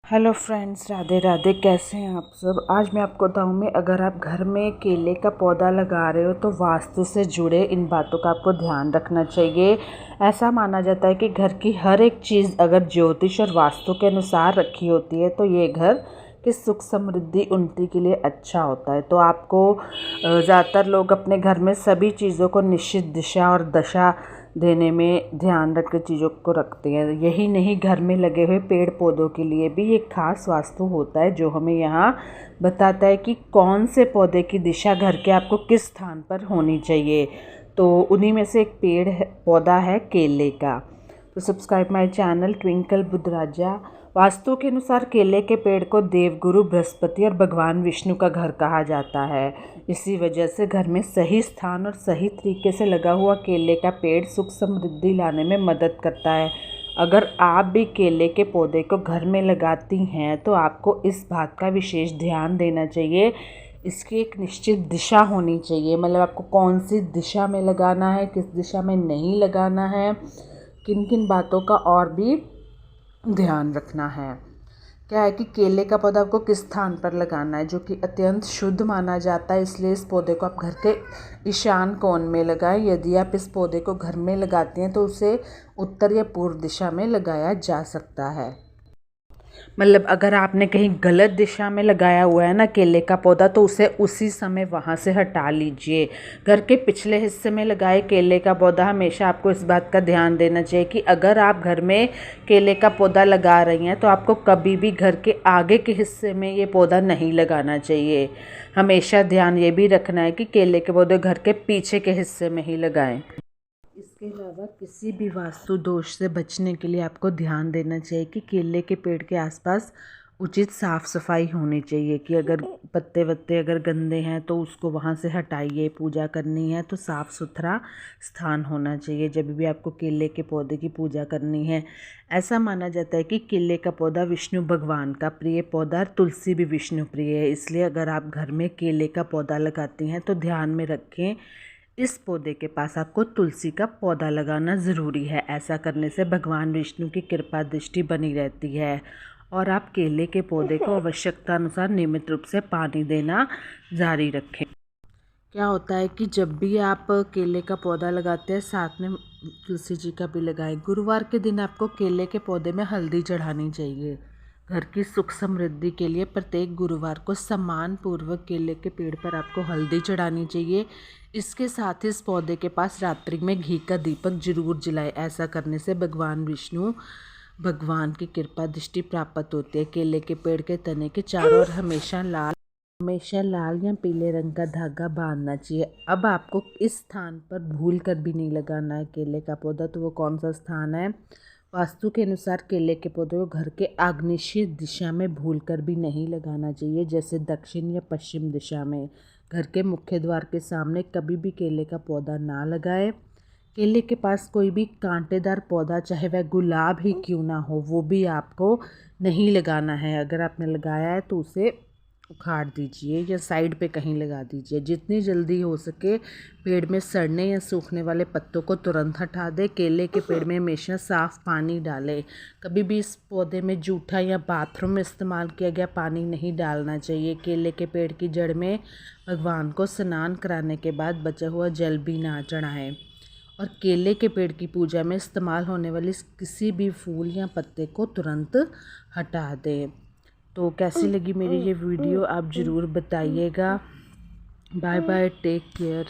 Hello friends, Radhe Radhe. कैसे हैं आप सब। आज मैं आपको बताऊं में अगर आप घर में केले का पौधा लगा रहे हो तो वास्तु से जुड़े इन बातों का आपको ध्यान रखना चाहिए। ऐसा माना जाता है कि घर की हर एक चीज़ अगर ज्योतिष और वास्तु के अनुसार रखी होती है तो ये घर की सुख समृद्धि उन्नति के लिए अच्छा होता है। तो आपको ज़्यादातर लोग अपने घर में सभी चीज़ों को निश्चित दिशा और दशा देने में ध्यान रख के चीज़ों को रखते हैं। यही नहीं, घर में लगे हुए पेड़ पौधों के लिए भी एक खास वास्तु होता है जो हमें यहाँ बताता है कि कौन से पौधे की दिशा घर के आपको किस स्थान पर होनी चाहिए। तो उन्हीं में से एक पौधा है केले का। तो subscribe my channel Twinkle Buddharaja. वास्तु के अनुसार केले के पेड़ को देवगुरु बृहस्पति और भगवान विष्णु का घर कहा जाता है। इसी वजह से घर में सही स्थान और सही तरीके से लगा हुआ केले का पेड़ सुख समृद्धि लाने में मदद करता है। अगर आप भी केले के पौधे को घर में लगाती हैं तो आपको इस बात का विशेष ध्यान देना चाहिए। इसकी एक निश्चित दिशा होनी चाहिए, मतलब आपको कौन सी दिशा में लगाना है, किस दिशा में नहीं लगाना है, किन किन बातों का और भी ध्यान रखना है। क्या है कि केले का पौधा आपको किस स्थान पर लगाना है जो कि अत्यंत शुद्ध माना जाता है, इसलिए इस पौधे को आप घर के ईशान कोण में लगाएं। यदि आप इस पौधे को घर में लगाते हैं तो उसे उत्तर या पूर्व दिशा में लगाया जा सकता है। मतलब अगर आपने कहीं गलत दिशा में लगाया हुआ है ना केले का पौधा तो उसे उसी समय वहाँ से हटा लीजिए। घर के पिछले हिस्से में लगाए केले का पौधा, हमेशा आपको इस बात का ध्यान देना चाहिए कि अगर आप घर में केले का पौधा लगा रही हैं तो आपको कभी भी घर के आगे के हिस्से में ये पौधा नहीं लगाना चाहिए। हमेशा ध्यान ये भी रखना है कि केले के पौधे घर के पीछे के हिस्से में ही लगाएं। इसके अलावा किसी भी वास्तु दोष से बचने के लिए आपको ध्यान देना चाहिए कि केले के पेड़ के आसपास उचित साफ़ सफाई होनी चाहिए। कि अगर पत्ते वत्ते अगर गंदे हैं तो उसको वहाँ से हटाइए। पूजा करनी है तो साफ़ सुथरा स्थान होना चाहिए जब भी आपको केले के पौधे की पूजा करनी है। ऐसा माना जाता है कि केले का पौधा विष्णु भगवान का प्रिय पौधा, तुलसी भी विष्णु प्रिय है। इसलिए अगर आप घर में केले का पौधा लगाती हैं तो ध्यान में रखें इस पौधे के पास आपको तुलसी का पौधा लगाना ज़रूरी है। ऐसा करने से भगवान विष्णु की कृपा दृष्टि बनी रहती है। और आप केले के पौधे को आवश्यकता अनुसार नियमित रूप से पानी देना जारी रखें। क्या होता है कि जब भी आप केले का पौधा लगाते हैं साथ में तुलसी जी का भी लगाएं। गुरुवार के दिन आपको केले के पौधे में हल्दी चढ़ानी चाहिए। घर की सुख समृद्धि के लिए प्रत्येक गुरुवार को सम्मान पूर्वक केले के पेड़ पर आपको हल्दी चढ़ानी चाहिए। इसके साथ ही इस पौधे के पास रात्रि में घी का दीपक जरूर जलाएं। ऐसा करने से भगवान विष्णु भगवान की कृपा दृष्टि प्राप्त होती है। केले के पेड़ के तने के चारों ओर हमेशा लाल या पीले रंग का धागा बांधना चाहिए। अब आपको इस स्थान पर भूल कर भी नहीं लगाना है केले का पौधा। तो वो कौन सा स्थान है? वास्तु के अनुसार केले के पौधे को घर के आग्नेय दिशा में भूल कर भी नहीं लगाना चाहिए, जैसे दक्षिण या पश्चिम दिशा में। घर के मुख्य द्वार के सामने कभी भी केले का पौधा ना लगाएं। केले के पास कोई भी कांटेदार पौधा, चाहे वह गुलाब ही क्यों ना हो, वो भी आपको नहीं लगाना है। अगर आपने लगाया है तो उसे उखाड़ दीजिए या साइड पे कहीं लगा दीजिए। जितनी जल्दी हो सके पेड़ में सड़ने या सूखने वाले पत्तों को तुरंत हटा दें। केले के पेड़ में हमेशा साफ़ पानी डालें। कभी भी इस पौधे में जूठा या बाथरूम में इस्तेमाल किया गया पानी नहीं डालना चाहिए। केले के पेड़ की जड़ में भगवान को स्नान कराने के बाद बचा हुआ जल भी ना चढ़ाएं। और केले के पेड़ की पूजा में इस्तेमाल होने वाली किसी भी फूल या पत्ते को तुरंत हटा दें। तो कैसी लगी मेरी ये वीडियो आप ज़रूर बताइएगा। Bye bye, take care.